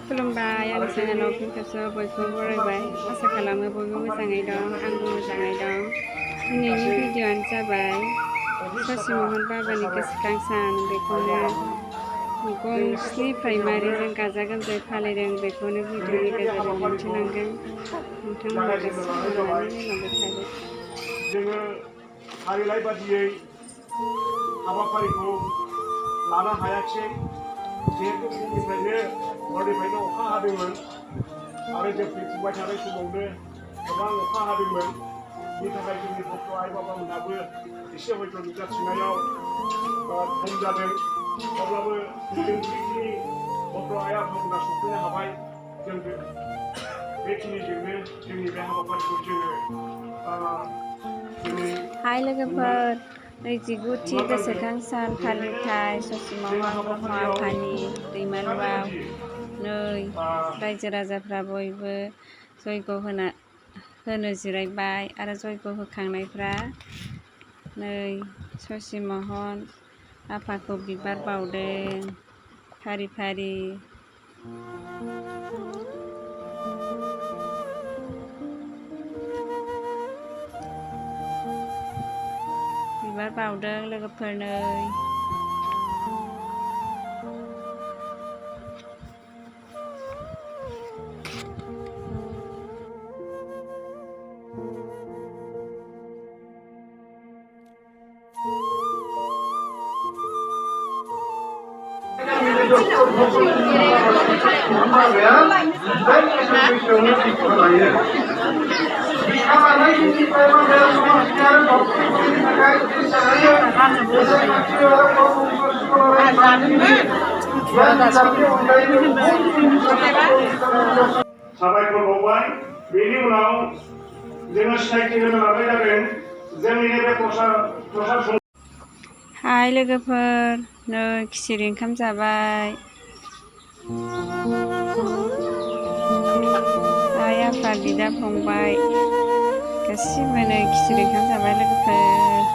खुलुमबाय आं चेनेलाव फिन खेबसे बयखौबो बरायबाय आसा खालामो बयबो मोजाङै दं आंबो मोजाङै दं दिनैनि भिडिअ'आनो जाबाय ससि महन बाबानि गोसोखां सान बेखौनो गंस्नि प्राइमारिजों गाजा गोमजायै फालिदों बेखौनो भिडिअ'नि गेजेरजों दिन्थिलांगोन नोंथांमोना गोसो होनानै नायलांबाय थादो। जोङो फारिलाइ बादियै हाबाफारिखौ लानो हायाखिसै जिहेतु फुंनिफ्रायनो हरनिफ्रायनो अखा हादोंमोन आरो जों फैफुबाय थानाय समावनो गोबां अखा हादोंमोन बेनि थाखाय जोंनि गथ' आइ बाबामोनहाबो एसे हयथ' नुजाथिनायाव खम जादों अब्लाबो जों जिखिनि गथ' आइ आफामोना सफैनो हाबाय जों बेखिनिजोंनो जोंनि बे हाबाफारिखौ जोङो हाय लोगोफोर 29थि गोसोखां सान फालिथाय ससि महन ब्रह्म आफानि दैमालुआव नै रायजो राजाफ्रा बयबो जयग' होनो जिरायबाय आरो जयग' होखांनायफ्रा नै ससि महन आफाखौ बिबार बावदों फारि फारि बिबार बावदों लोगोफोर नै साबायखर बावबाय बेनि उनाव जोङो सिनायथि होनो लानाय जादों जोंनि बे प्रसाद हाय लोगोफोर नै खिसिरि ओंखाम जाबाय आइ आफा बिदा फंबाय गासिबो नै खिसिरि ओंखाम जाबाय लोगोफोर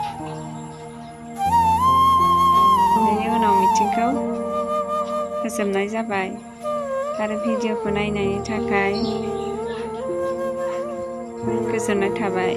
बेनि उनाव मिटिंखौ फोजोबनाय जाबाय आरो भिडिअ'खौ नायनायनि थाखाय गोजोननाय थाबाय।